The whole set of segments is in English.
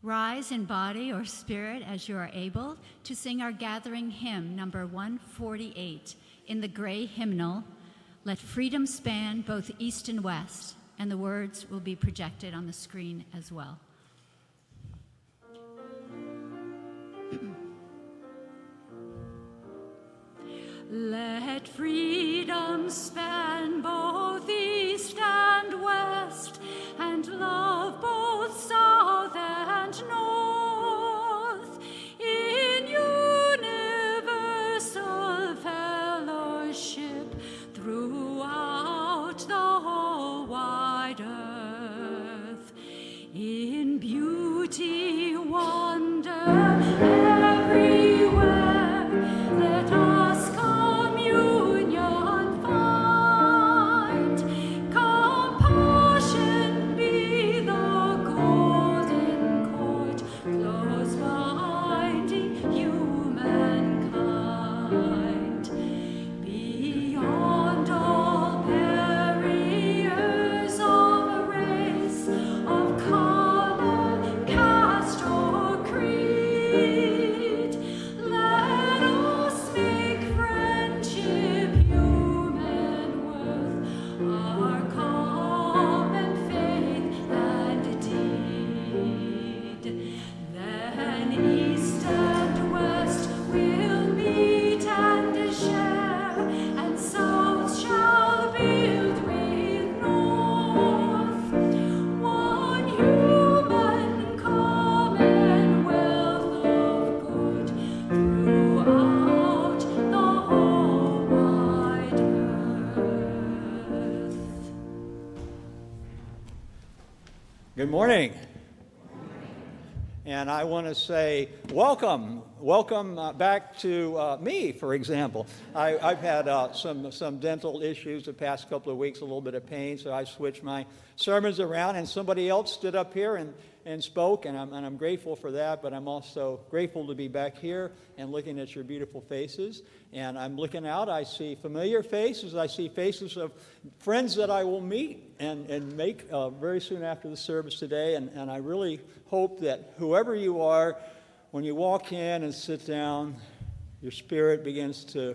Rise in body or spirit as you are able to sing our gathering hymn, number 148, in the gray hymnal, Let Freedom Span Both East and West, and the words will be projected on the screen as well. Let freedom span both east and west, and love both south and north, in universal fellowship throughout the whole wide earth, in beauty, wonder, everywhere. Let us communion find, compassion be the golden cord, close binding humankind. Beyond all barriers of race, of color, caste, or creed, let us make friendship, human worth, our common faith and deed. Then east and west will meet and share, and south shall build with north, one human commonwealth of good throughout the whole wide earth. Good morning. And I want to say welcome back to me, for example. I've had some dental issues the past couple of weeks, a little bit of pain, so I switched my sermons around, and somebody else stood up here and spoke, and I'm grateful for that, but I'm also grateful to be back here and looking at your beautiful faces. And I'm looking out, I see familiar faces, I see faces of friends that I will meet and make very soon after the service today, and I really hope that whoever you are, when you walk in and sit down, your spirit begins to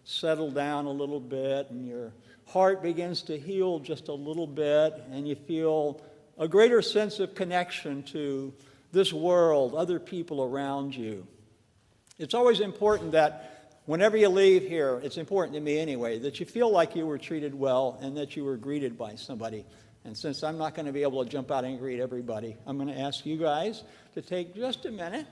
settle down a little bit, and your heart begins to heal just a little bit, and you feel a greater sense of connection to this world, other people around you. It's always important that whenever you leave here, it's important to me anyway, that you feel like you were treated well and that you were greeted by somebody. And since I'm not going to be able to jump out and greet everybody, I'm going to ask you guys to take just a minute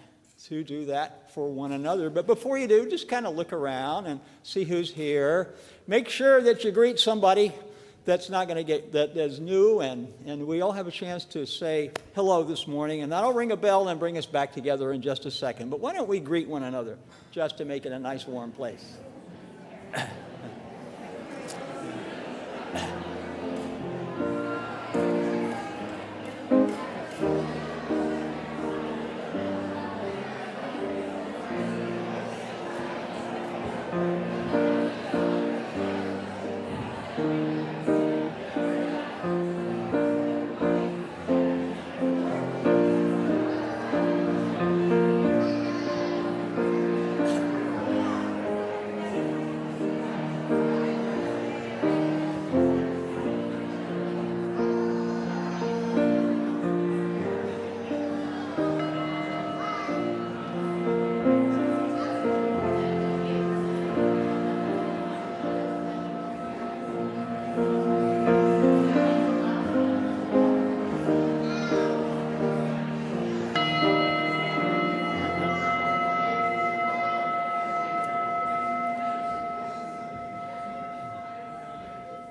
to do that for one another. But before you do, just kind of look around and see who's here. Make sure that you greet somebody that's not going to get, that is new, and we all have a chance to say hello this morning, and that'll ring a bell and bring us back together in just a second. But why don't we greet one another just to make it a nice warm place?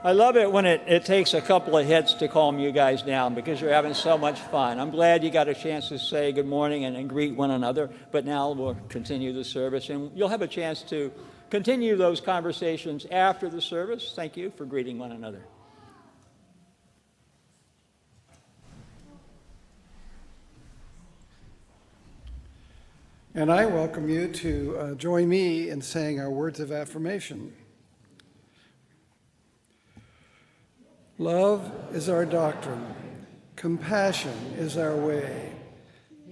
I love it when it takes a couple of hits to calm you guys down because you're having so much fun. I'm glad you got a chance to say good morning and greet one another, but now we'll continue the service, and you'll have a chance to continue those conversations after the service. Thank you for greeting one another. And I welcome you to join me in saying our words of affirmation. Love is our doctrine. Compassion is our way.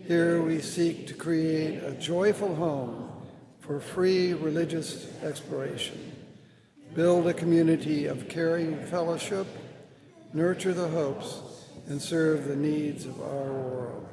Here we seek to create a joyful home for free religious exploration, build a community of caring fellowship, nurture the hopes, and serve the needs of our world.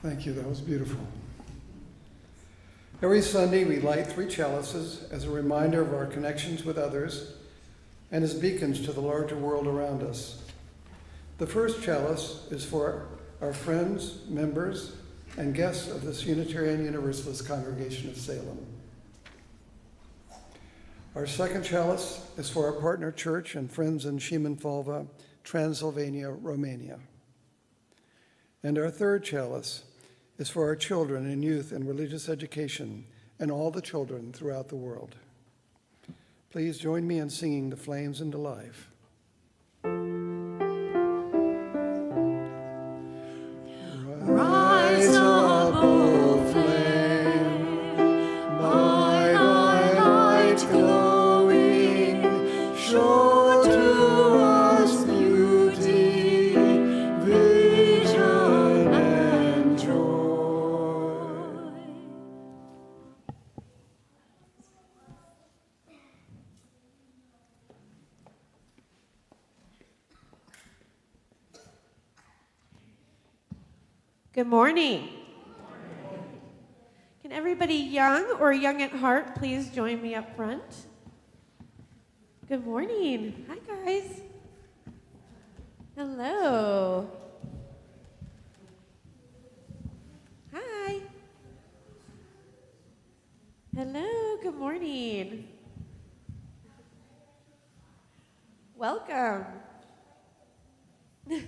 Thank you, that was beautiful. Every Sunday, we light 3 chalices as a reminder of our connections with others and as beacons to the larger world around us. The first chalice is for our friends, members, and guests of this Unitarian Universalist Congregation of Salem. Our second chalice is for our partner church and friends in Szymanfalva, Transylvania, Romania. And our third chalice is for our children and youth in religious education and all the children throughout the world. Please join me in singing The Flames into Life. Rise up, O flame, by thy light glowing, show to us beauty, vision, and joy. Good morning. Can everybody young or young at heart please join me up front? Good morning. Hi, guys. Hello. Hi. Hello. Good morning. Welcome. So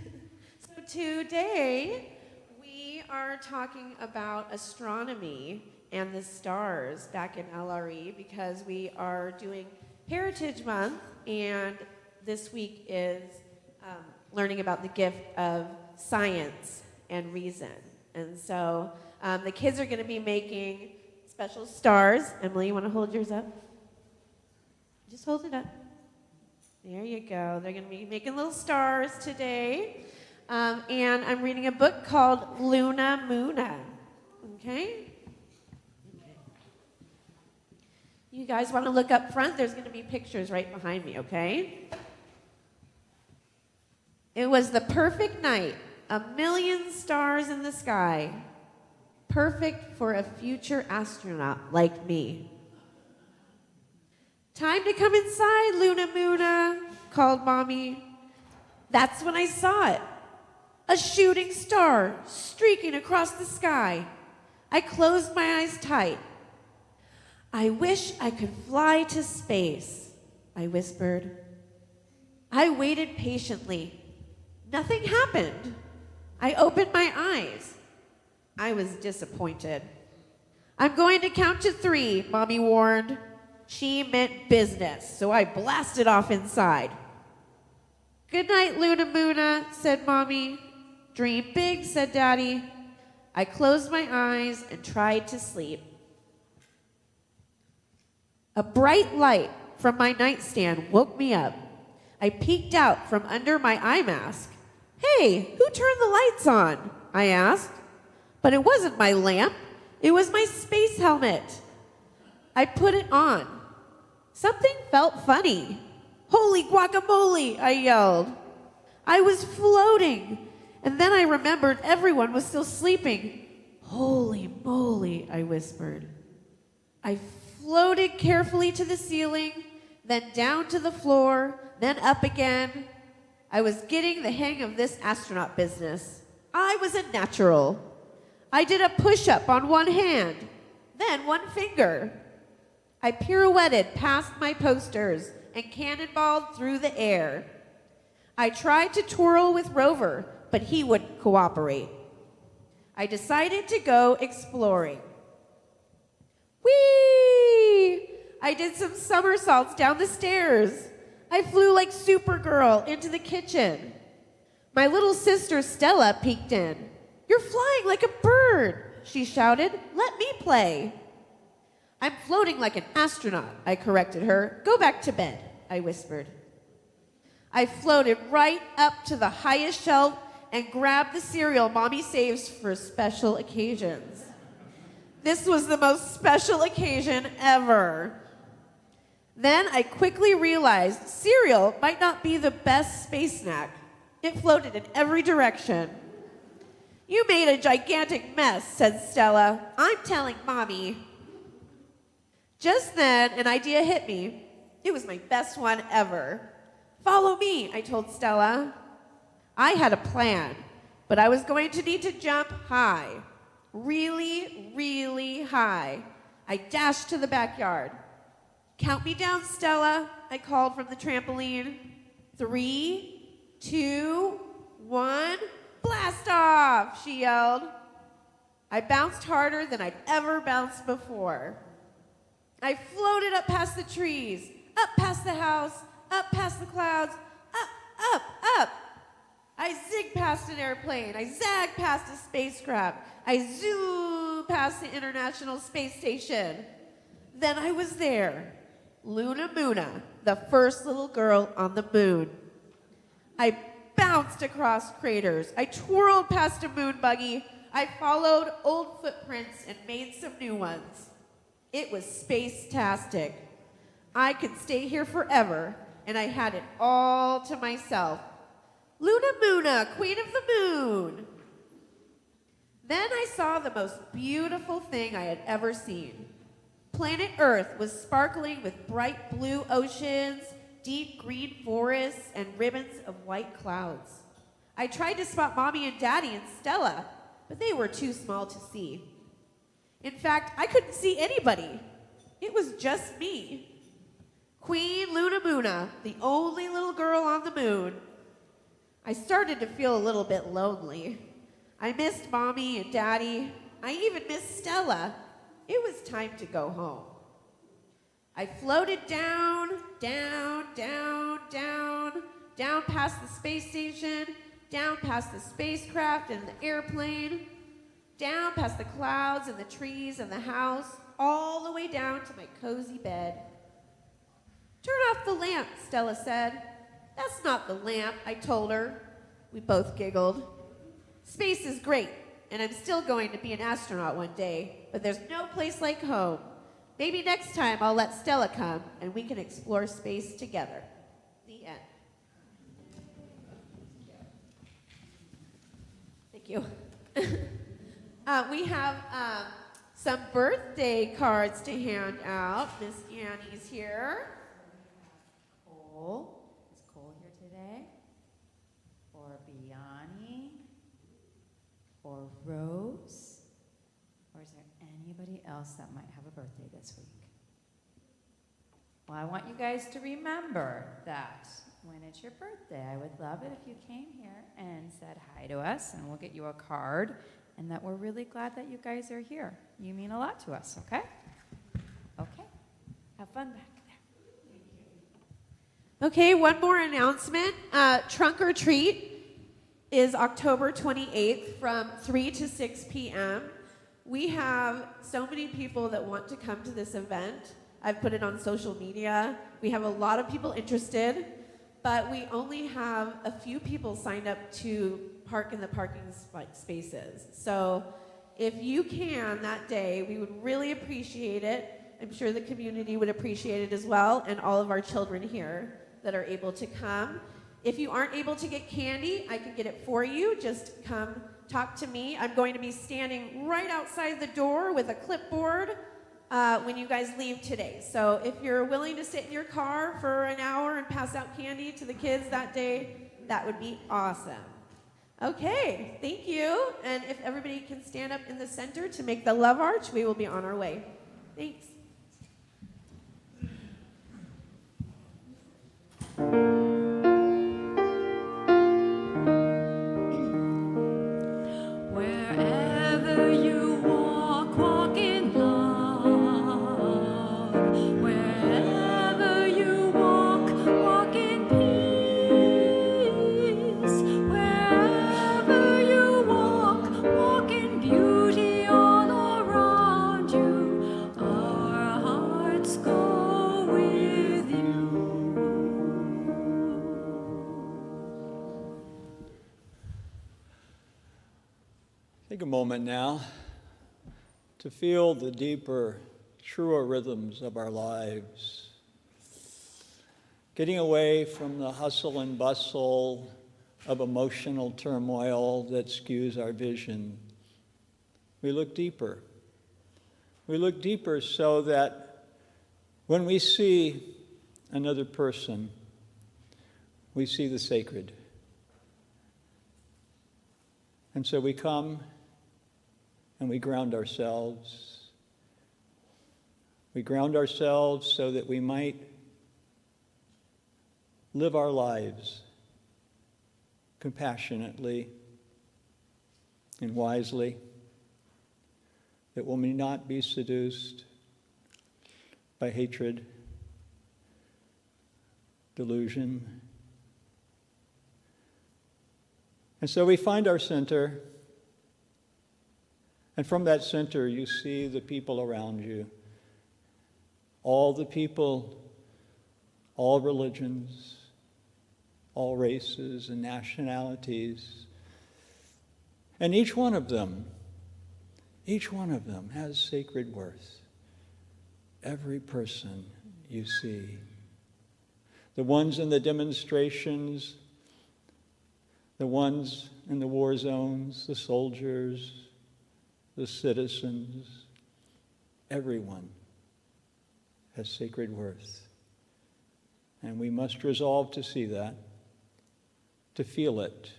today, we are talking about astronomy and the stars back in LRE because we are doing Heritage Month, and this week is learning about the gift of science and reason. And so the kids are going to be making special stars. Emily, you want to hold yours up? Just hold it up. There you go. They're going to be making little stars today. And I'm reading a book called Luna Moona. Okay? You guys want to look up front? There's going to be pictures right behind me, okay? It was the perfect night. 1,000,000 stars in the sky. Perfect for a future astronaut like me. Time to come inside, Luna Moona, called Mommy. That's when I saw it. A shooting star streaking across the sky. I closed my eyes tight. I wish I could fly to space, I whispered. I waited patiently. Nothing happened. I opened my eyes. I was disappointed. I'm going to count to 3, Mommy warned. She meant business, so I blasted off inside. Good night, Luna Moona, said Mommy. Dream big, said Daddy. I closed my eyes and tried to sleep. A bright light from my nightstand woke me up. I peeked out from under my eye mask. Hey, who turned the lights on? I asked. But it wasn't my lamp. It was my space helmet. I put it on. Something felt funny. Holy guacamole, I yelled. I was floating. And then I remembered everyone was still sleeping. Holy moly, I whispered. I floated carefully to the ceiling, then down to the floor, then up again. I was getting the hang of this astronaut business. I was a natural. I did a push-up on one hand, then one finger. I pirouetted past my posters and cannonballed through the air. I tried to twirl with Rover, but he wouldn't cooperate. I decided to go exploring. Whee! I did some somersaults down the stairs. I flew like Supergirl into the kitchen. My little sister Stella peeked in. You're flying like a bird, she shouted. Let me play. I'm floating like an astronaut, I corrected her. Go back to bed, I whispered. I floated right up to the highest shelf and grabbed the cereal Mommy saves for special occasions. This was the most special occasion ever. Then I quickly realized cereal might not be the best space snack. It floated in every direction. You made a gigantic mess, said Stella. I'm telling Mommy. Just then, an idea hit me. It was my best one ever. Follow me, I told Stella. I had a plan, but I was going to need to jump high. Really, really high. I dashed to the backyard. Count me down, Stella, I called from the trampoline. 3, 2, 1, blast off, she yelled. I bounced harder than I'd ever bounced before. I floated up past the trees, up past the house, up past the clouds, up, up. I zigged past an airplane. I zagged past a spacecraft. I zoomed past the International Space Station. Then I was there, Luna Moona, the first little girl on the moon. I bounced across craters. I twirled past a moon buggy. I followed old footprints and made some new ones. It was space-tastic. I could stay here forever, and I had it all to myself. Luna Moona, Queen of the Moon. Then I saw the most beautiful thing I had ever seen. Planet Earth was sparkling with bright blue oceans, deep green forests, and ribbons of white clouds. I tried to spot Mommy and Daddy and Stella, but they were too small to see. In fact, I couldn't see anybody. It was just me. Queen Luna Moona, the only little girl on the moon. I started to feel a little bit lonely. I missed Mommy and Daddy. I even missed Stella. It was time to go home. I floated down, down, down, down, down past the space station, down past the spacecraft and the airplane. down past the clouds and the trees and the house, all the way down to my cozy bed. Turn off the lamp, Stella said. That's not the lamp, I told her. We both giggled. Space is great, and I'm still going to be an astronaut one day, but there's no place like home. Maybe next time I'll let Stella come, and we can explore space together. The end. Thank you. We have some birthday cards to hand out. Miss Annie's here. Cole. Is Cole here today? Or Biani? Or Rose? Or is there anybody else that might have a birthday this week? Well, I want you guys to remember that when it's your birthday, I would love it if you came here and said hi to us, and we'll get you a card, and that we're really glad that you guys are here. You mean a lot to us, okay? Okay. Have fun back there. Okay, one more announcement. Trunk or Treat is October 28th from 3 to 6 p.m. We have so many people that want to come to this event. I've put it on social media. We have a lot of people interested, but we only have a few people signed up to park in the parking spaces. So if you can that day, we would really appreciate it. I'm sure the community would appreciate it as well, and all of our children here that are able to come. If you aren't able to get candy, I can get it for you. Just come talk to me. I'm going to be standing right outside the door with a clipboard when you guys leave today. So if you're willing to sit in your car for an hour and pass out candy to the kids that day, that would be awesome. Okay, thank you. And if everybody can stand up in the center to make the love arch, we will be on our way. Thanks. Wherever you walk, walk in love. Wherever you walk, walk in peace. Wherever you walk, walk in beauty all around you. Our hearts go with you. Take a moment now to feel the deeper, truer rhythms of our lives. Getting away from the hustle and bustle of emotional turmoil that skews our vision. We look deeper. We look deeper so that when we see another person, we see the sacred. And so we come and we ground ourselves. We ground ourselves so that we might live our lives compassionately and wisely, that we may not be seduced by hatred, delusion. And so we find our center, and from that center you see the people around you, all the people, all religions, all races and nationalities, and each one of them has sacred worth. Every person you see. The ones in the demonstrations, the ones in the war zones, the soldiers, the citizens, everyone has sacred worth. And we must resolve to see that, to feel it,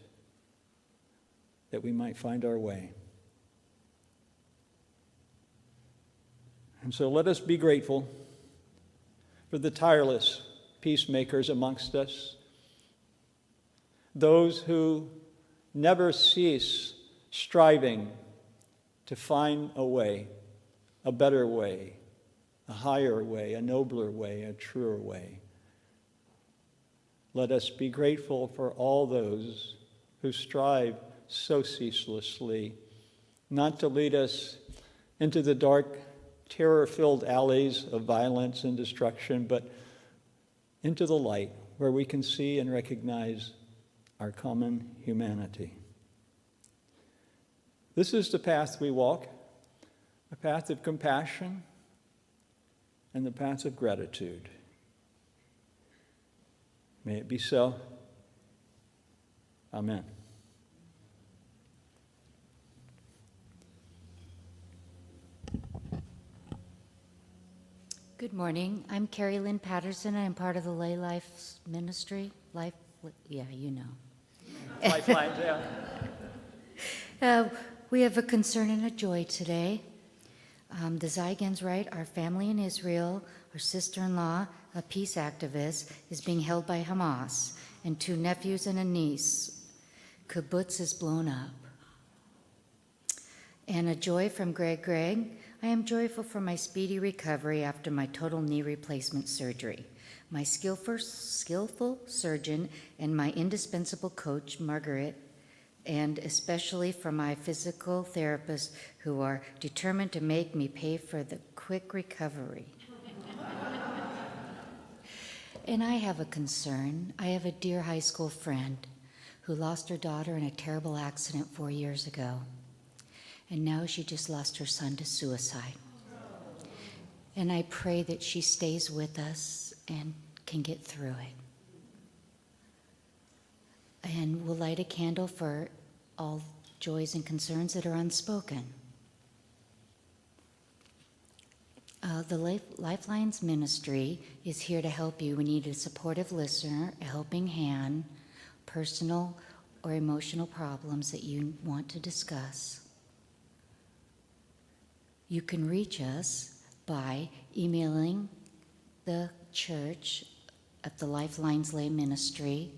that we might find our way. And so let us be grateful for the tireless peacemakers amongst us, those who never cease striving to find a way, a better way, a higher way, a nobler way, a truer way. Let us be grateful for all those who strive so ceaselessly not to lead us into the dark, terror-filled alleys of violence and destruction, but into the light where we can see and recognize our common humanity. This is the path we walk, a path of compassion and the path of gratitude. May it be so. Amen. Good morning. I'm Carrie Lynn Patterson. I'm part of the Lay Life Ministry. Yeah, you know. Lifelines, yeah. We have a concern and a joy today. The Zygens right, our family in Israel, our sister-in-law, a peace activist, is being held by Hamas, and 2 nephews and a niece. Kibbutz is blown up. And a joy from Greg. I am joyful for my speedy recovery after my total knee replacement surgery. My skillful surgeon and my indispensable coach, Margaret, and especially for my physical therapists who are determined to make me pay for the quick recovery. And I have a concern. I have a dear high school friend who lost her daughter in a terrible accident 4 years ago. And now she just lost her son to suicide. And I pray that she stays with us and can get through it. And we'll light a candle for all joys and concerns that are unspoken. The Lifelines Ministry is here to help you. We need a supportive listener, a helping hand, personal or emotional problems that you want to discuss. You can reach us by emailing the church at the Lifelines Lay Ministry,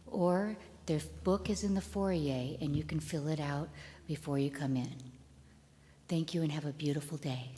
or their book is in the foyer and you can fill it out before you come in. Thank you and have a beautiful day.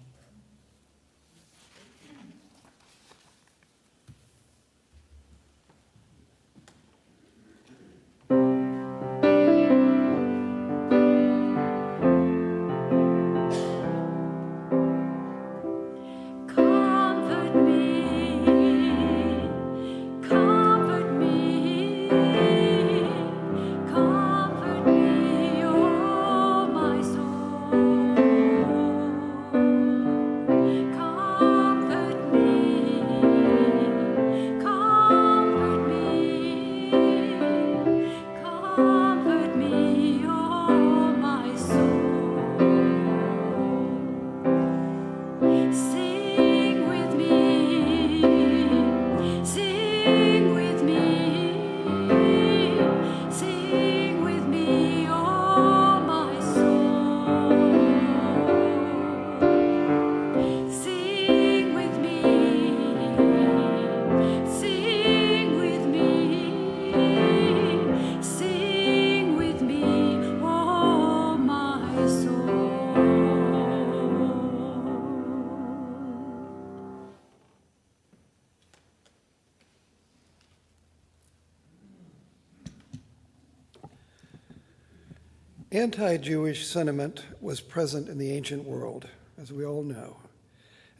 Anti-Jewish sentiment was present in the ancient world, as we all know,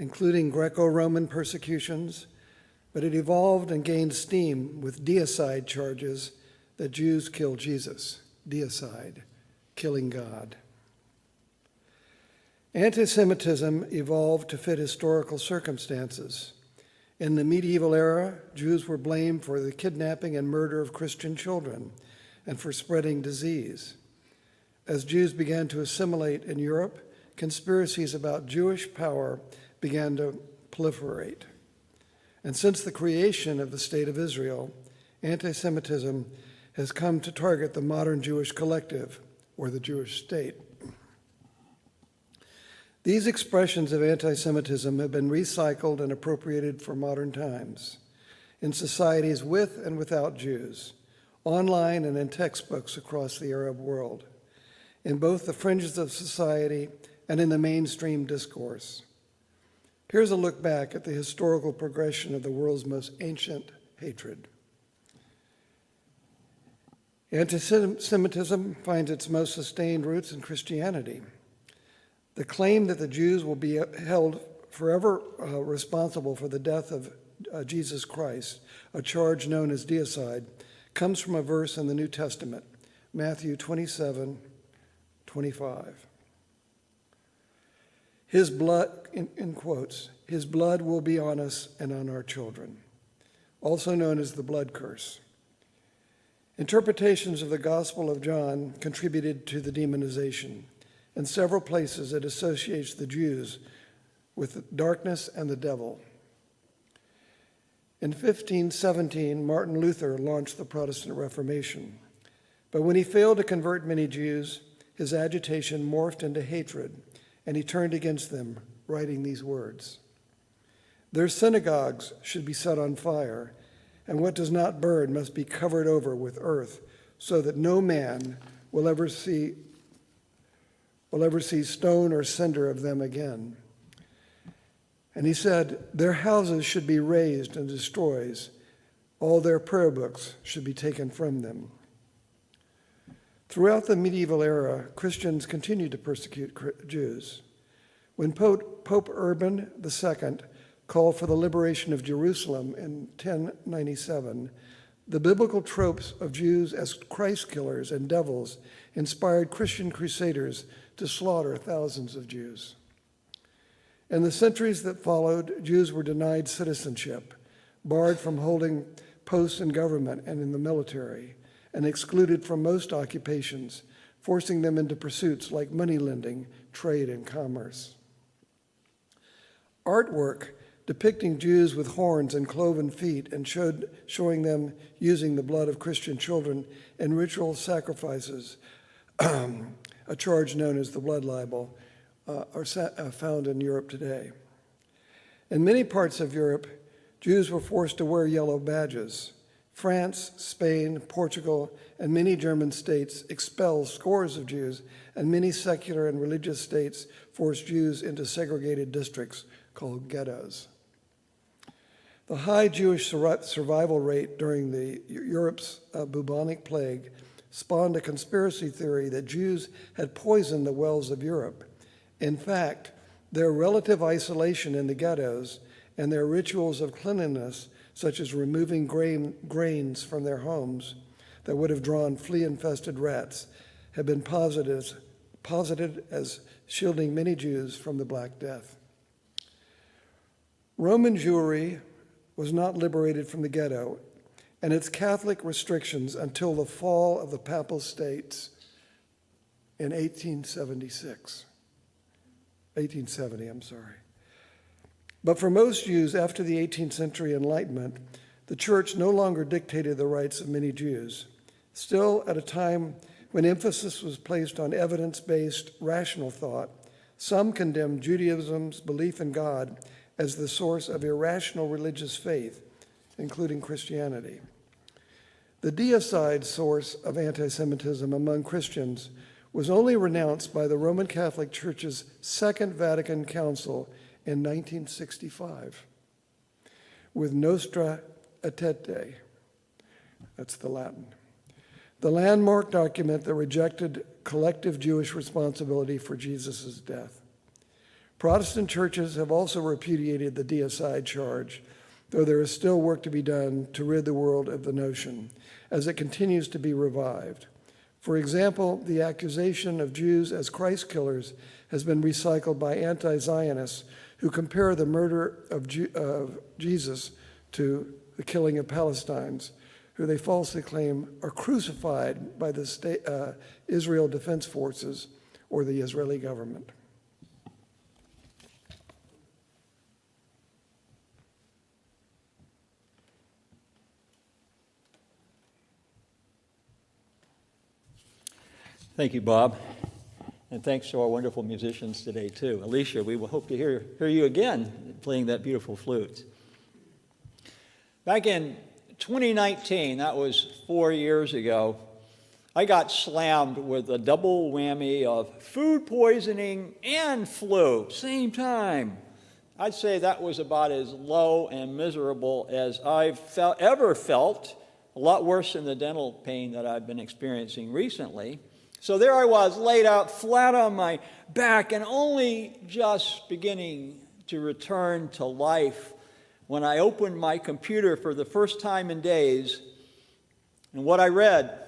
including Greco-Roman persecutions, but it evolved and gained steam with deicide charges that Jews killed Jesus, deicide, killing God. Anti-Semitism evolved to fit historical circumstances. In the medieval era, Jews were blamed for the kidnapping and murder of Christian children and for spreading disease. As Jews began to assimilate in Europe, conspiracies about Jewish power began to proliferate. And since the creation of the State of Israel, anti-Semitism has come to target the modern Jewish collective, or the Jewish state. These expressions of anti-Semitism have been recycled and appropriated for modern times in societies with and without Jews, online and in textbooks across the Arab world, in both the fringes of society and in the mainstream discourse. Here's a look back at the historical progression of the world's most ancient hatred. Anti-Semitism finds its most sustained roots in Christianity. The claim that the Jews will be held forever responsible for the death of Jesus Christ, a charge known as deicide, comes from a verse in the New Testament, Matthew 27:25. His blood, in quotes, his blood will be on us and on our children, also known as the blood curse. Interpretations of the Gospel of John contributed to the demonization. In several places, it associates the Jews with darkness and the devil. In 1517, Martin Luther launched the Protestant Reformation. But when he failed to convert many Jews, his agitation morphed into hatred, and he turned against them, writing these words: "Their synagogues should be set on fire, and what does not burn must be covered over with earth, so that no man will ever see stone or cinder of them again." And he said, "Their houses should be razed and destroyed. All their prayer books should be taken from them." Throughout the medieval era, Christians continued to persecute Jews. When Pope Urban II called for the liberation of Jerusalem in 1097, the biblical tropes of Jews as Christ killers and devils inspired Christian crusaders to slaughter thousands of Jews. In the centuries that followed, Jews were denied citizenship, barred from holding posts in government and in the military, and excluded from most occupations, forcing them into pursuits like moneylending, trade, and commerce. Artwork depicting Jews with horns and cloven feet and showing them using the blood of Christian children in ritual sacrifices, a charge known as the blood libel, are found in Europe today. In many parts of Europe, Jews were forced to wear yellow badges. France, Spain, Portugal, and many German states expelled scores of Jews, and many secular and religious states forced Jews into segregated districts called ghettos. The high Jewish survival rate during Europe's bubonic plague spawned a conspiracy theory that Jews had poisoned the wells of Europe. In fact, their relative isolation in the ghettos and their rituals of cleanliness, such as removing grains from their homes that would have drawn flea-infested rats, have been posited as shielding many Jews from the Black Death. Roman Jewry was not liberated from the ghetto and its Catholic restrictions until the fall of the Papal States in 1870. But for most Jews after the 18th century Enlightenment, the church no longer dictated the rights of many Jews. Still, at a time when emphasis was placed on evidence-based rational thought, some condemned Judaism's belief in God as the source of irrational religious faith, including Christianity. The deicide source of anti-Semitism among Christians was only renounced by the Roman Catholic Church's Second Vatican Council in 1965 with Nostra Aeterte. That's the Latin. The landmark document that rejected collective Jewish responsibility for Jesus' death. Protestant churches have also repudiated the deicide charge, though there is still work to be done to rid the world of the notion, as it continues to be revived. For example, the accusation of Jews as Christ killers has been recycled by anti-Zionists who compare the murder of Jesus to the killing of Palestinians, who they falsely claim are crucified by the Israel Defense Forces or the Israeli government. Thank you, Bob. And thanks to our wonderful musicians today, too. Alicia, we will hope to hear you again playing that beautiful flute. Back in 2019, that was 4 years ago, I got slammed with a double whammy of food poisoning and flu, same time. I'd say that was about as low and miserable as I've ever felt a lot worse than the dental pain that I've been experiencing recently. So there I was, laid out flat on my back and only just beginning to return to life when I opened my computer for the first time in days. And what I read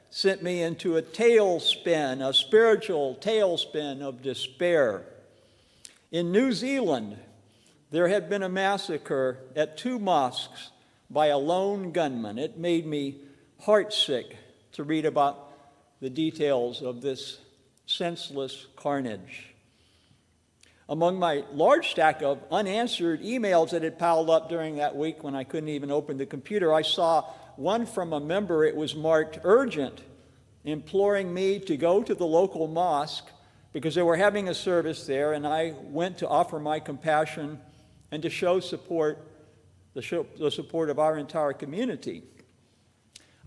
sent me into a tailspin, a spiritual tailspin of despair. In New Zealand, there had been a massacre at 2 mosques by a lone gunman. It made me heartsick to read about the details of this senseless carnage. Among my large stack of unanswered emails that had piled up during that week when I couldn't even open the computer, I saw one from a member. It was marked urgent, imploring me to go to the local mosque because they were having a service there, and I went to offer my compassion and to show support, the support of our entire community.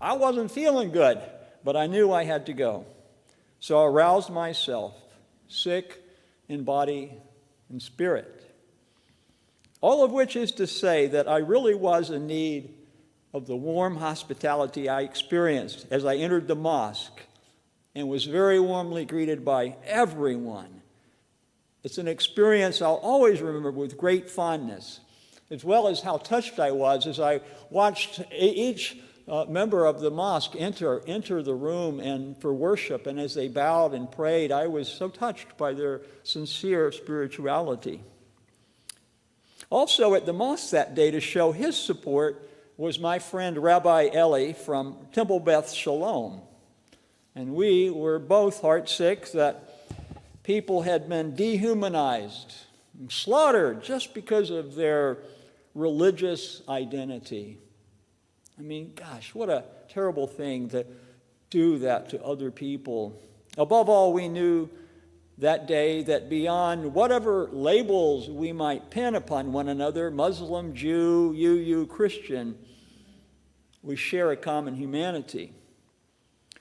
I wasn't feeling good, but I knew I had to go. So I roused myself, sick in body and spirit. All of which is to say that I really was in need of the warm hospitality I experienced as I entered the mosque and was very warmly greeted by everyone. It's an experience I'll always remember with great fondness, as well as how touched I was as I watched each member of the mosque enter the room and for worship, and as they bowed and prayed, I was so touched by their sincere spirituality. Also at the mosque that day to show his support was my friend Rabbi Eli from Temple Beth Shalom. And we were both heartsick that people had been dehumanized and slaughtered just because of their religious identity. I mean, gosh, what a terrible thing to do that to other people. Above all, we knew that day that beyond whatever labels we might pin upon one another, Muslim, Jew, UU, Christian, we share a common humanity.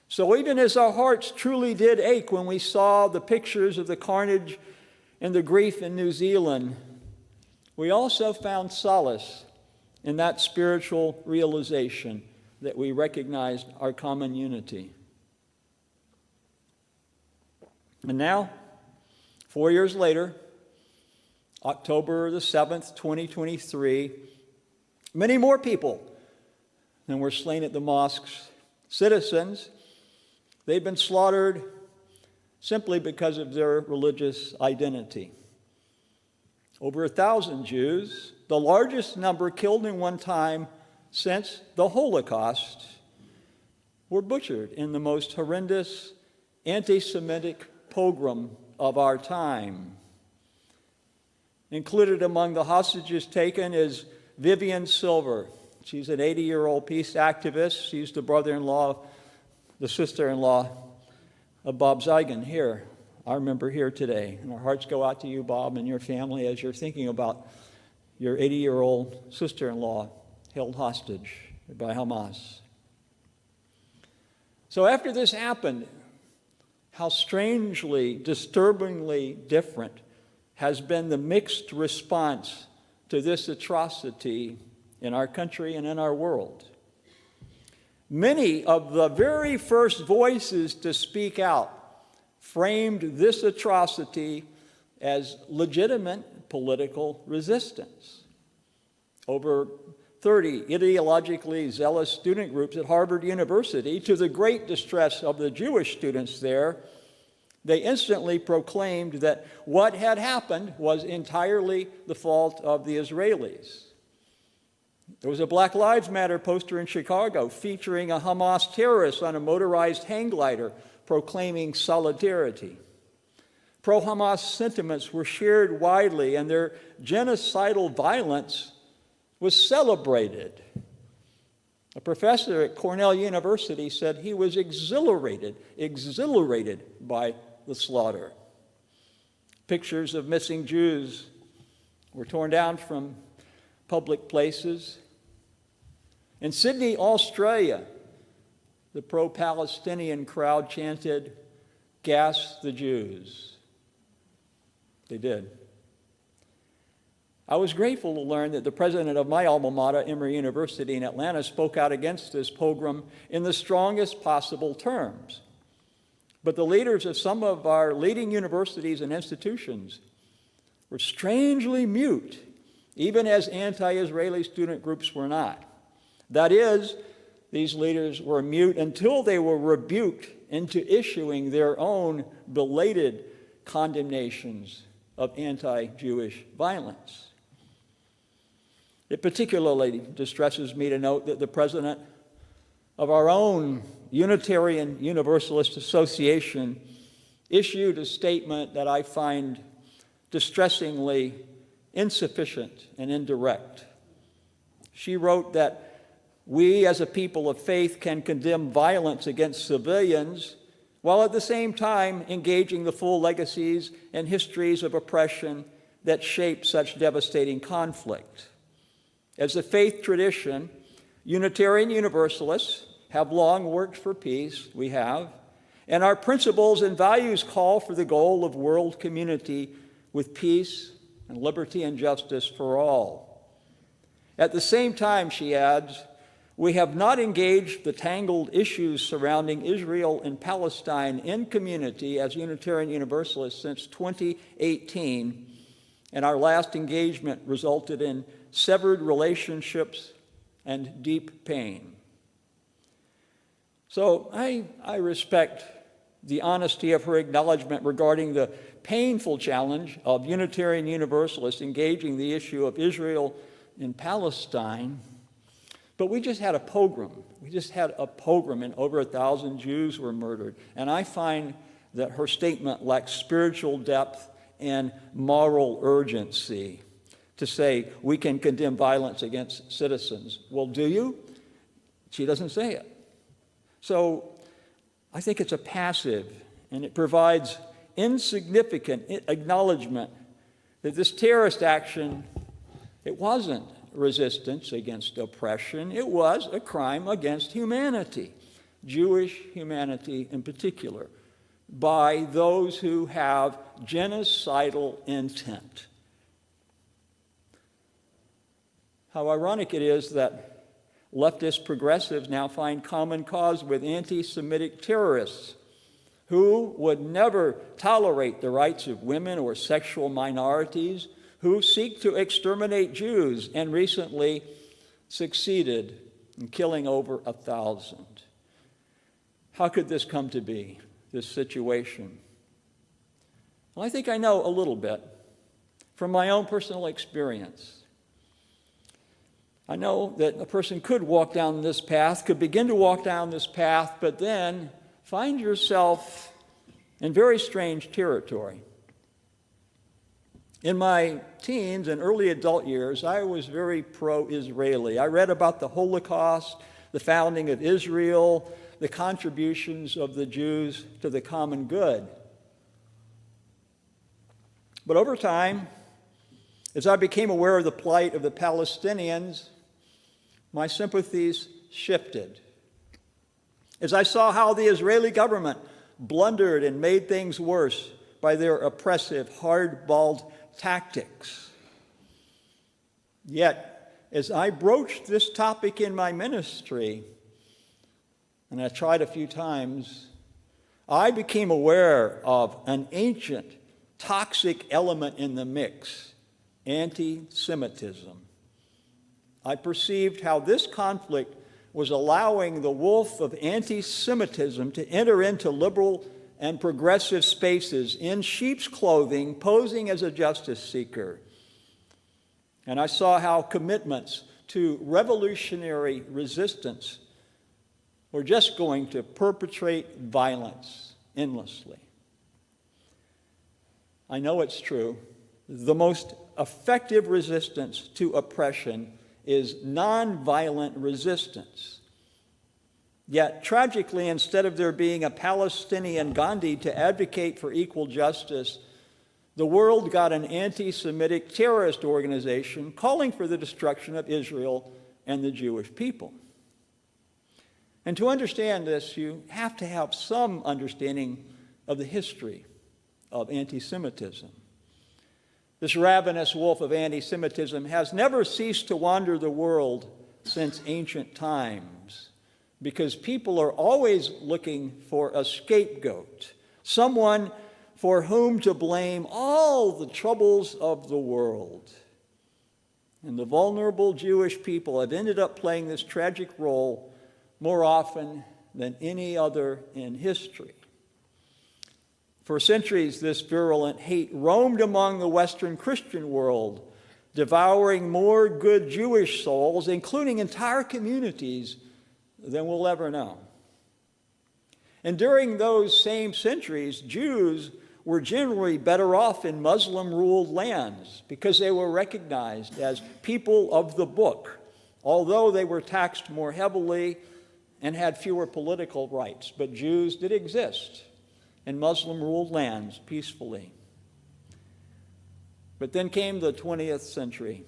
So even as our hearts truly did ache when we saw the pictures of the carnage and the grief in New Zealand, we also found solace in that spiritual realization that we recognized our common unity. And now, 4 years later, October the 7th, 2023, many more people than were slain at the mosques, citizens, they've been slaughtered simply because of their religious identity. Over 1,000 Jews, the largest number killed in one time since the Holocaust, were butchered in the most horrendous anti-Semitic pogrom of our time. Included among the hostages taken is Vivian Silver. She's an 80-year-old peace activist. She's the sister-in-law of Bob Zeigen here. I remember here today. And our hearts go out to you, Bob, and your family as you're thinking about your 80-year-old sister-in-law held hostage by Hamas. So after this happened, how strangely, disturbingly different has been the mixed response to this atrocity in our country and in our world. Many of the very first voices to speak out framed this atrocity as legitimate political resistance. Over 30 ideologically zealous student groups at Harvard University, to the great distress of the Jewish students there, they instantly proclaimed that what had happened was entirely the fault of the Israelis. There was a Black Lives Matter poster in Chicago featuring a Hamas terrorist on a motorized hang glider proclaiming solidarity. Pro-Hamas sentiments were shared widely, and their genocidal violence was celebrated. A professor at Cornell University said he was exhilarated by the slaughter. Pictures of missing Jews were torn down from public places. In Sydney, Australia, the pro-Palestinian crowd chanted, "Gas the Jews." They did. I was grateful to learn that the president of my alma mater, Emory University in Atlanta, spoke out against this pogrom in the strongest possible terms. But the leaders of some of our leading universities and institutions were strangely mute, even as anti-Israeli student groups were not. That is, these leaders were mute until they were rebuked into issuing their own belated condemnations of anti-Jewish violence. It particularly distresses me to note that the president of our own Unitarian Universalist Association issued a statement that I find distressingly insufficient and indirect. She wrote that we as a people of faith can condemn violence against civilians while at the same time engaging the full legacies and histories of oppression that shape such devastating conflict. As a faith tradition, Unitarian Universalists have long worked for peace, we have, and our principles and values call for the goal of world community with peace and liberty and justice for all. At the same time, she adds, we have not engaged the tangled issues surrounding Israel and Palestine in community as Unitarian Universalists since 2018, and our last engagement resulted in severed relationships and deep pain. So I respect the honesty of her acknowledgement regarding the painful challenge of Unitarian Universalists engaging the issue of Israel and Palestine. But we just had a pogrom. We just had a pogrom, and over 1,000 Jews were murdered. And I find that her statement lacks spiritual depth and moral urgency to say we can condemn violence against citizens. Well, do you? She doesn't say it. So I think it's a passive, and it provides insignificant acknowledgement that this terrorist action, it wasn't resistance against oppression. It was a crime against humanity, Jewish humanity in particular, by those who have genocidal intent. How ironic it is that leftist progressives now find common cause with anti-Semitic terrorists who would never tolerate the rights of women or sexual minorities, who seek to exterminate Jews and recently succeeded in killing over 1,000. How could this come to be, this situation? Well, I think I know a little bit from my own personal experience. I know that a person could walk down this path, could begin to walk down this path, but then find yourself in very strange territory. In my teens and early adult years, I was very pro-Israeli. I read about the Holocaust, the founding of Israel, the contributions of the Jews to the common good. But over time, as I became aware of the plight of the Palestinians, my sympathies shifted. As I saw how the Israeli government blundered and made things worse by their oppressive, hardballed tactics. Yet, as I broached this topic in my ministry, and I tried a few times, I became aware of an ancient, toxic element in the mix, anti-Semitism. I perceived how this conflict was allowing the wolf of anti-Semitism to enter into liberal and progressive spaces in sheep's clothing, posing as a justice seeker. And I saw how commitments to revolutionary resistance were just going to perpetrate violence endlessly. I know it's true. The most effective resistance to oppression is nonviolent resistance. Yet, tragically, instead of there being a Palestinian Gandhi to advocate for equal justice, the world got an anti-Semitic terrorist organization calling for the destruction of Israel and the Jewish people. And to understand this, you have to have some understanding of the history of anti-Semitism. This ravenous wolf of anti-Semitism has never ceased to wander the world since ancient times, because people are always looking for a scapegoat, someone for whom to blame all the troubles of the world. And the vulnerable Jewish people have ended up playing this tragic role more often than any other in history. For centuries, this virulent hate roamed among the Western Christian world, devouring more good Jewish souls, including entire communities, than we'll ever know. And during those same centuries, Jews were generally better off in Muslim-ruled lands because they were recognized as people of the book, although they were taxed more heavily and had fewer political rights. But Jews did exist in Muslim-ruled lands peacefully. But then came the 20th century,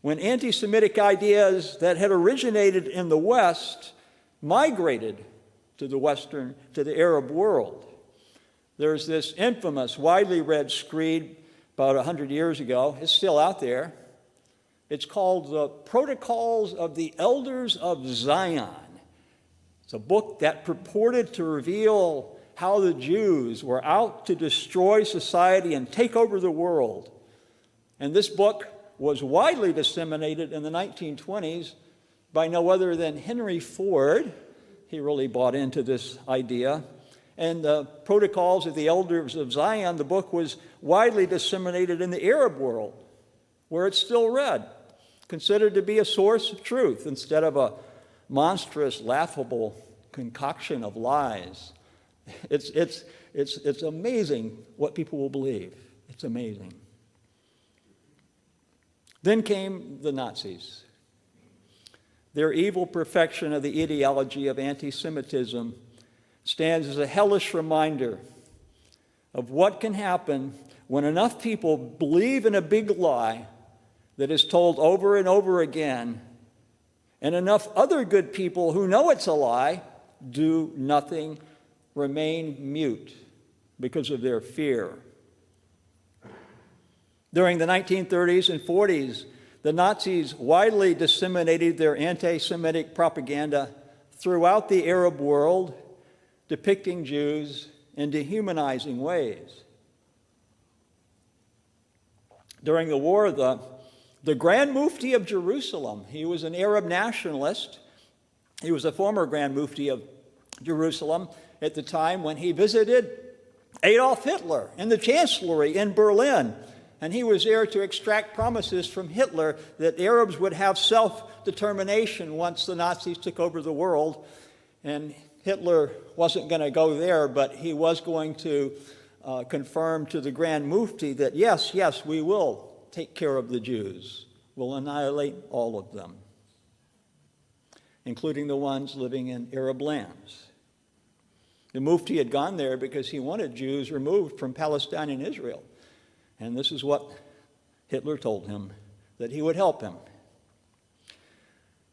when anti-Semitic ideas that had originated in the West migrated to the Arab world. There's this infamous, widely read screed about 100 years ago. It's still out there. It's called The Protocols of the Elders of Zion. It's a book that purported to reveal how the Jews were out to destroy society and take over the world. And this book was widely disseminated in the 1920s by no other than Henry Ford. He really bought into this idea. And the Protocols of the Elders of Zion, the book was widely disseminated in the Arab world, where it's still read, considered to be a source of truth instead of a monstrous, laughable concoction of lies. It's amazing what people will believe. It's amazing. Then came the Nazis. Their evil perfection of the ideology of anti-Semitism stands as a hellish reminder of what can happen when enough people believe in a big lie that is told over and over again, and enough other good people who know it's a lie do nothing, remain mute because of their fear. During the 1930s and 40s, the Nazis widely disseminated their anti-Semitic propaganda throughout the Arab world, depicting Jews in dehumanizing ways. During the war, the Grand Mufti of Jerusalem, he was an Arab nationalist. He was a former Grand Mufti of Jerusalem at the time when he visited Adolf Hitler in the Chancellery in Berlin. And he was there to extract promises from Hitler that Arabs would have self-determination once the Nazis took over the world. And Hitler wasn't going to go there, but he was going to confirm to the Grand Mufti that, yes, we will take care of the Jews. We'll annihilate all of them, including the ones living in Arab lands. The Mufti had gone there because he wanted Jews removed from Palestine and Israel. And this is what Hitler told him, that he would help him.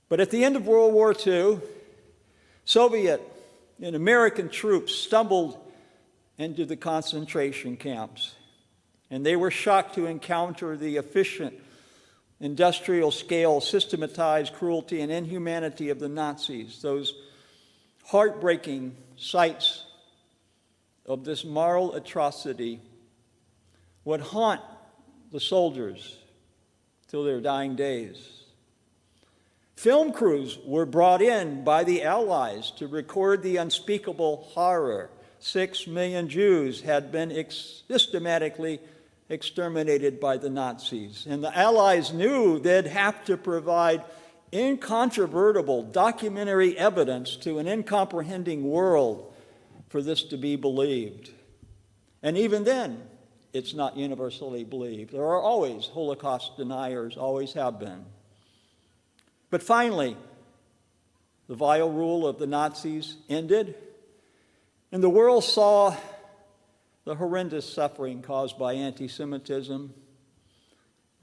But at the end of World War II, Soviet and American troops stumbled into the concentration camps. And they were shocked to encounter the efficient, industrial-scale, systematized cruelty and inhumanity of the Nazis, those heartbreaking sights of this moral atrocity would haunt the soldiers till their dying days. Film crews were brought in by the Allies to record the unspeakable horror. 6 million Jews had been systematically exterminated by the Nazis. And the Allies knew they'd have to provide incontrovertible documentary evidence to an incomprehending world for this to be believed. And even then, it's not universally believed. There are always Holocaust deniers, always have been. But finally, the vile rule of the Nazis ended, and the world saw the horrendous suffering caused by anti-Semitism,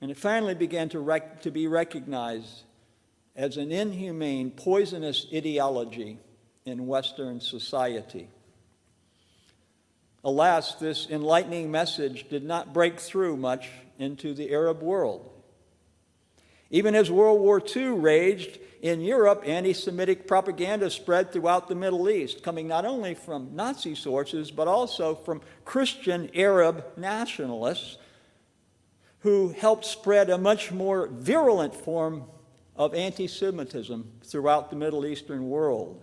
and it finally began to be recognized as an inhumane, poisonous ideology in Western society. Alas, this enlightening message did not break through much into the Arab world. Even as World War II raged in Europe, anti-Semitic propaganda spread throughout the Middle East, coming not only from Nazi sources, but also from Christian Arab nationalists who helped spread a much more virulent form of anti-Semitism throughout the Middle Eastern world.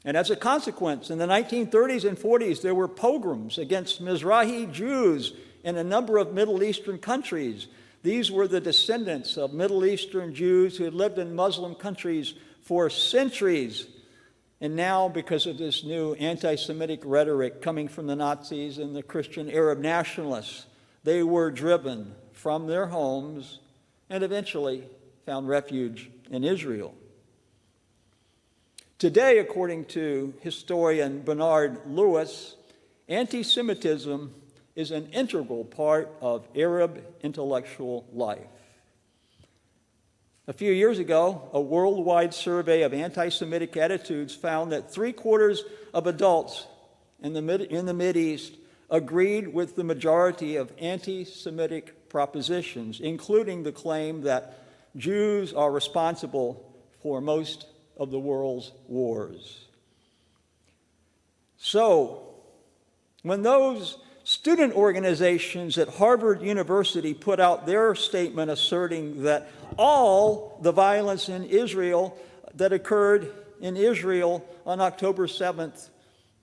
And as a consequence, in the 1930s and 40s, there were pogroms against Mizrahi Jews in a number of Middle Eastern countries. These were the descendants of Middle Eastern Jews who had lived in Muslim countries for centuries. And now, because of this new anti-Semitic rhetoric coming from the Nazis and the Christian Arab nationalists, they were driven from their homes and eventually found refuge in Israel. Today, according to historian Bernard Lewis, anti-Semitism is an integral part of Arab intellectual life. A few years ago, a worldwide survey of anti-Semitic attitudes found that 3/4 of adults in the Mideast agreed with the majority of anti-Semitic propositions, including the claim that Jews are responsible for most of the world's wars. So, when those student organizations at Harvard University put out their statement asserting that all the violence in Israel that occurred in Israel on October 7th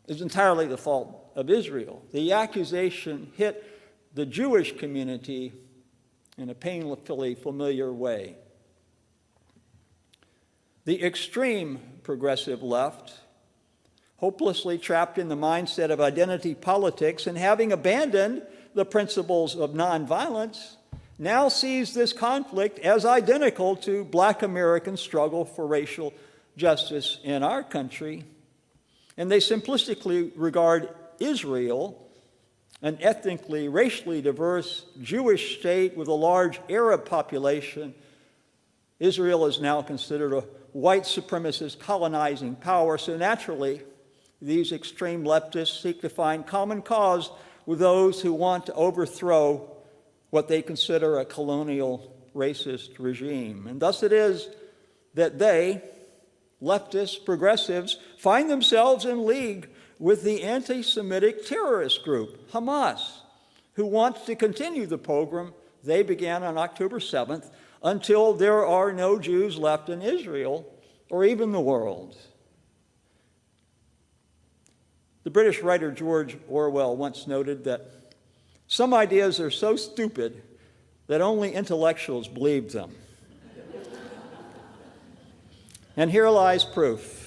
is entirely the fault of Israel, the accusation hit the Jewish community in a painfully familiar way. The extreme progressive left, hopelessly trapped in the mindset of identity politics and having abandoned the principles of nonviolence, now sees this conflict as identical to Black American struggle for racial justice in our country. And they simplistically regard Israel, an ethnically, racially diverse Jewish state with a large Arab population. Israel is now considered a white supremacist colonizing power, so naturally, these extreme leftists seek to find common cause with those who want to overthrow what they consider a colonial racist regime. And thus it is that they, leftists, progressives, find themselves in league with the anti-Semitic terrorist group, Hamas, who wants to continue the pogrom they began on October 7th until there are no Jews left in Israel or even the world. The British writer George Orwell once noted that some ideas are so stupid that only intellectuals believe them. And here lies proof.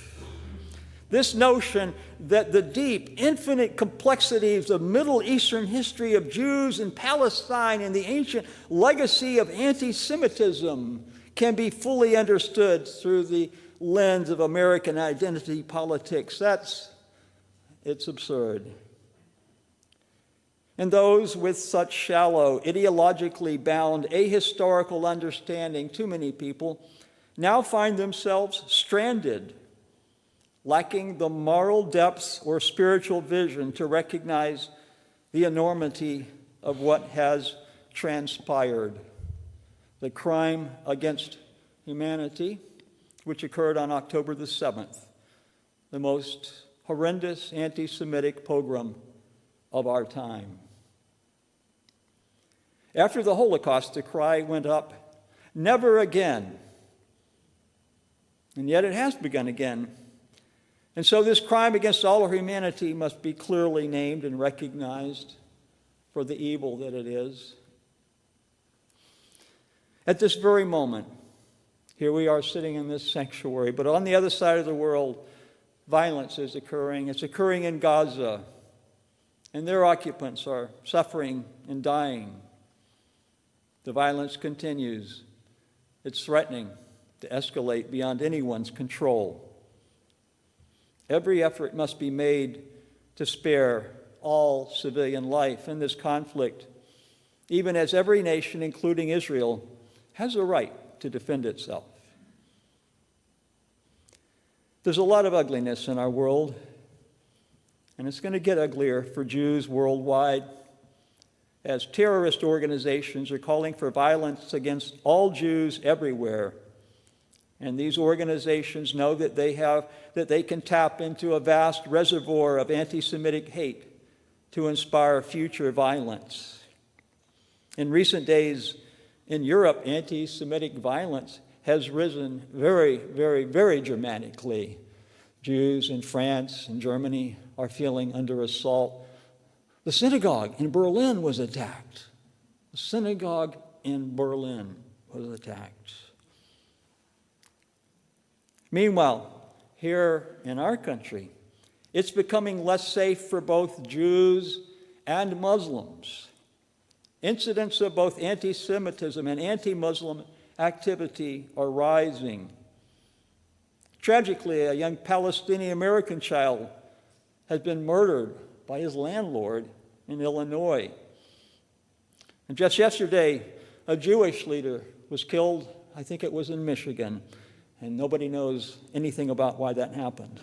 This notion that the deep, infinite complexities of Middle Eastern history of Jews in Palestine and the ancient legacy of anti-Semitism can be fully understood through the lens of American identity politics. It's absurd. And those with such shallow, ideologically bound, ahistorical understanding, too many people, now find themselves stranded, lacking the moral depth or spiritual vision to recognize the enormity of what has transpired. The crime against humanity, which occurred on October the 7th, the most horrendous anti-Semitic pogrom of our time. After the Holocaust, the cry went up, "Never again." And yet it has begun again. And so this crime against all of humanity must be clearly named and recognized for the evil that it is. At this very moment, here we are sitting in this sanctuary, but on the other side of the world, violence is occurring. It's occurring in Gaza, and their occupants are suffering and dying. The violence continues. It's threatening to escalate beyond anyone's control. Every effort must be made to spare all civilian life in this conflict, even as every nation, including Israel, has a right to defend itself. There's a lot of ugliness in our world, And it's going to get uglier for Jews worldwide as terrorist organizations are calling for violence against all Jews everywhere. And these organizations know that they can tap into a vast reservoir of anti-Semitic hate to inspire future violence. In recent days in Europe, anti-Semitic violence has risen very, very, very dramatically. Jews in France and Germany are feeling under assault. The synagogue in Berlin was attacked. The synagogue in Berlin was attacked. Meanwhile, here in our country, it's becoming less safe for both Jews and Muslims. Incidents of both anti-Semitism and anti-Muslim activity are rising. Tragically, a young Palestinian-American child has been murdered by his landlord in Illinois. And just yesterday, a Jewish leader was killed, I think it was in Michigan, and nobody knows anything about why that happened.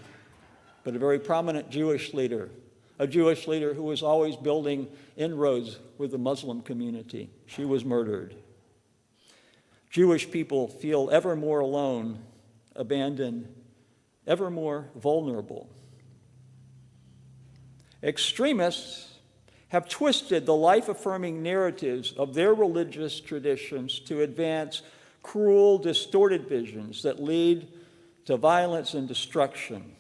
But a very prominent Jewish leader, a Jewish leader who was always building inroads with the Muslim community, she was murdered. Jewish people feel ever more alone, abandoned, ever more vulnerable. Extremists have twisted the life-affirming narratives of their religious traditions to advance cruel, distorted visions that lead to violence and destruction.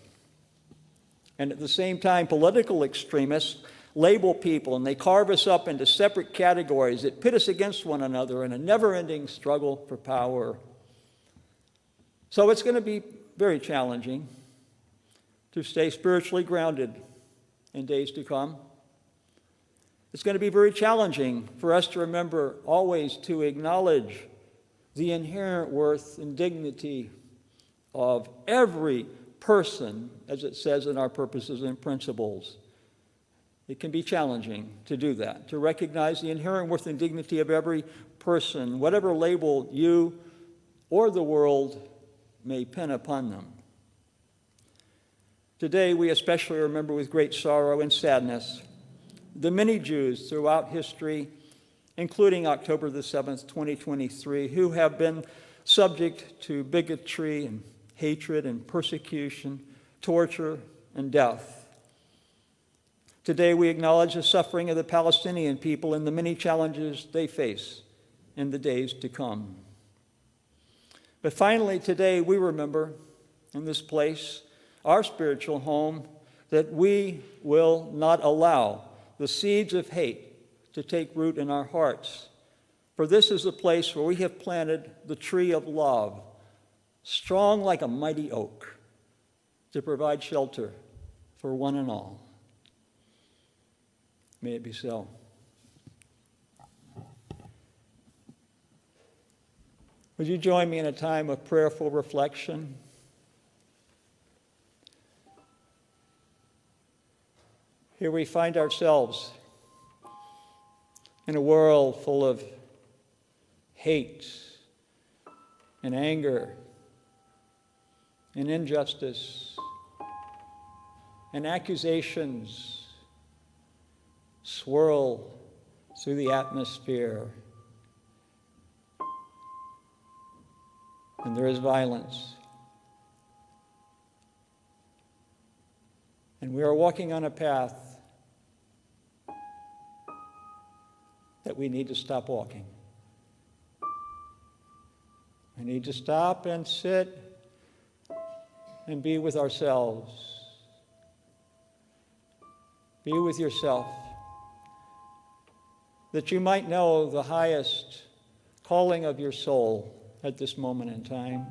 And at the same time, political extremists label people and they carve us up into separate categories that pit us against one another in a never-ending struggle for power. So it's going to be very challenging to stay spiritually grounded in days to come. It's going to be very challenging for us to remember always to acknowledge the inherent worth and dignity of every person, as it says in our purposes and principles. It can be challenging to do that, to recognize the inherent worth and dignity of every person, whatever label you or the world may pin upon them. Today, we especially remember with great sorrow and sadness the many Jews throughout history, including October the 7th, 2023, who have been subject to bigotry and hatred and persecution, torture and death. Today, we acknowledge the suffering of the Palestinian people and the many challenges they face in the days to come. But finally, today, we remember in this place, our spiritual home, that we will not allow the seeds of hate to take root in our hearts. For this is the place where we have planted the tree of love, strong like a mighty oak, to provide shelter for one and all. May it be so. Would you join me in a time of prayerful reflection? Here we find ourselves in a world full of hate and anger and injustice and accusations swirl through the atmosphere. And there is violence. And we are walking on a path that we need to stop walking. We need to stop and sit and be with ourselves. Be with yourself, that you might know the highest calling of your soul at this moment in time.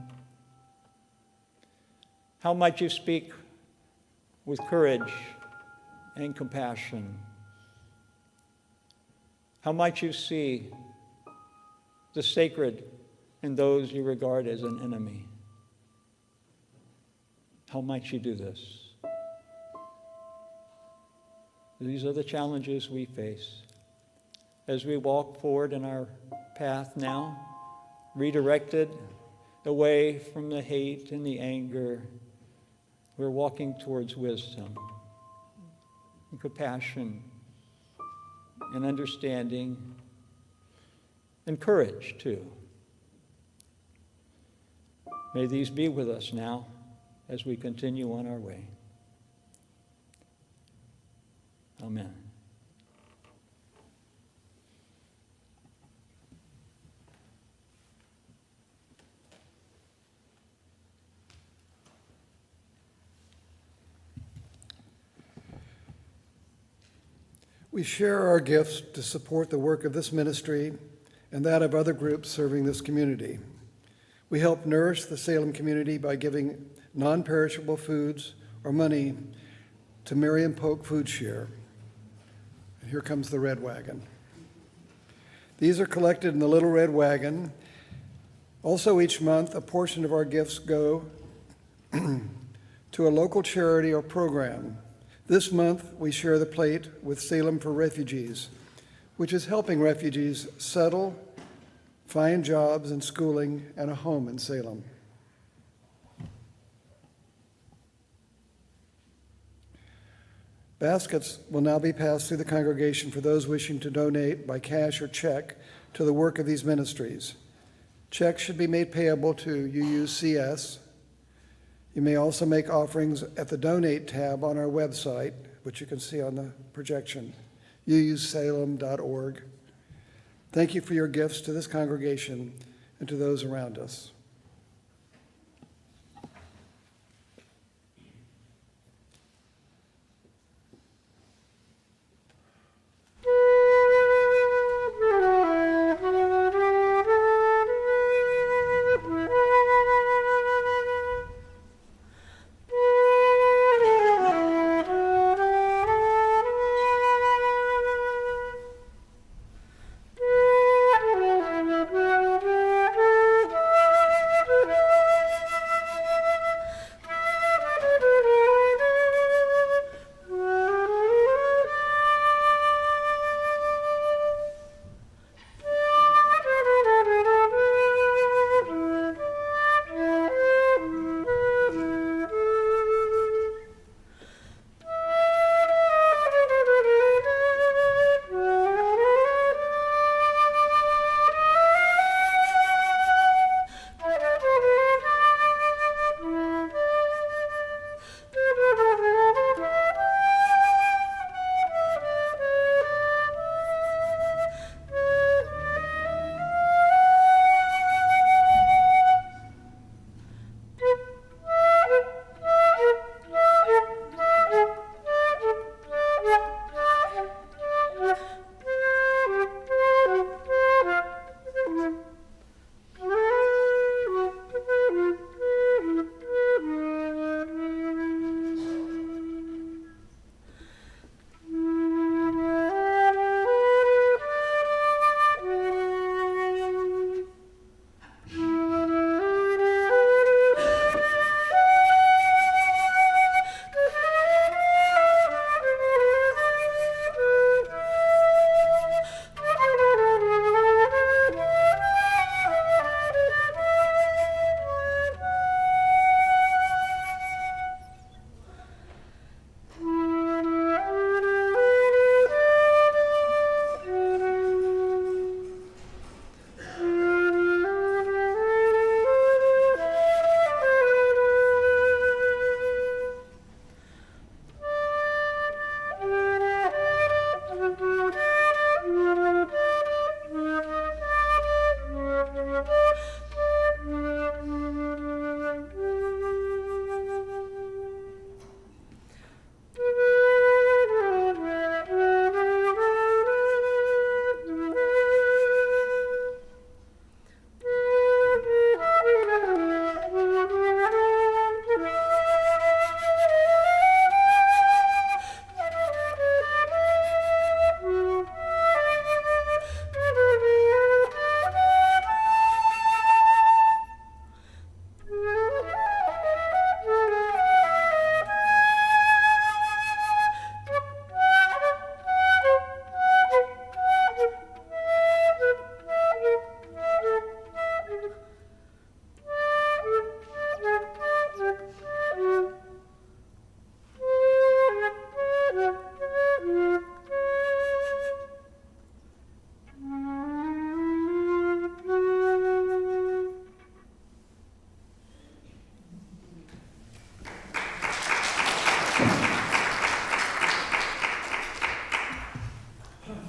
How might you speak with courage and compassion? How might you see the sacred in those you regard as an enemy? How might you do this? These are the challenges we face as we walk forward in our path now, redirected away from the hate and the anger. We're walking towards wisdom. compassion and understanding and courage, too. May these be with us now as we continue on our way. Amen. We share our gifts to support the work of this ministry and that of other groups serving this community. We help nourish the Salem community by giving non-perishable foods or money to Miriam Polk Food Share. And here comes the red wagon. These are collected in the little red wagon. Also, each month, a portion of our gifts go to a local charity or program. This month, we share the plate with Salem for Refugees, which is helping refugees settle, find jobs and schooling, and a home in Salem. Baskets will now be passed through the congregation for those wishing to donate by cash or check to the work of these ministries. Checks should be made payable to UUCS. You may also make offerings at the Donate tab on our website, which you can see on the projection, uusalem.org. Thank you for your gifts to this congregation and to those around us.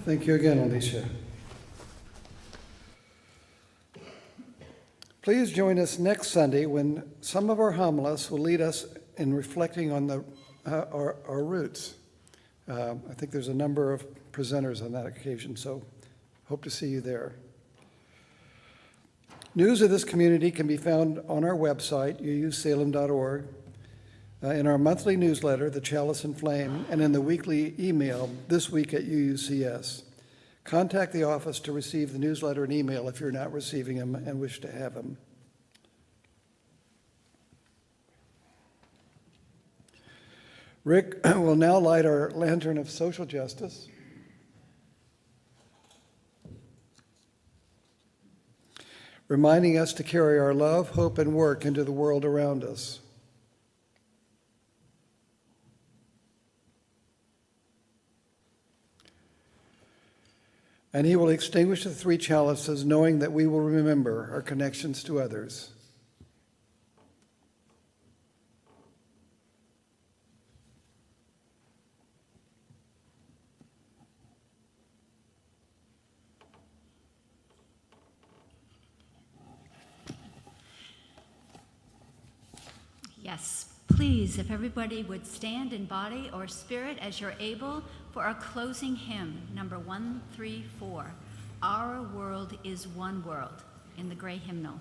Thank you again, Alicia. Please join us next Sunday when some of our homilists will lead us in reflecting on our roots. I think there's a number of presenters on that occasion, so hope to see you there. News of this community can be found on our website, uusalem.org, in our monthly newsletter, The Chalice and Flame, and in the weekly email, This Week at UUCS. Contact the office to receive the newsletter and email if you're not receiving them and wish to have them. Rick will now light our lantern of social justice. Reminding us to carry our love, hope, and work into the world around us. And he will extinguish the three chalices, knowing that we will remember our connections to others. Yes, please, if everybody would stand in body or spirit as you're able for our closing hymn, number 134, Our World is One World, in the gray hymnal.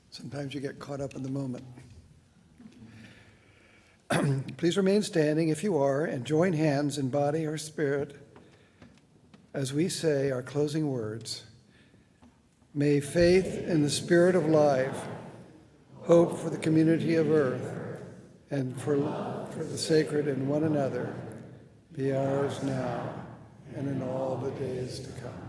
Sometimes you get caught up in the moment. Please remain standing if you are, and join hands in body or spirit as we say our closing words. May faith in the spirit of life, hope for the community of earth, and for the sacred in one another be ours now and in all the days to come.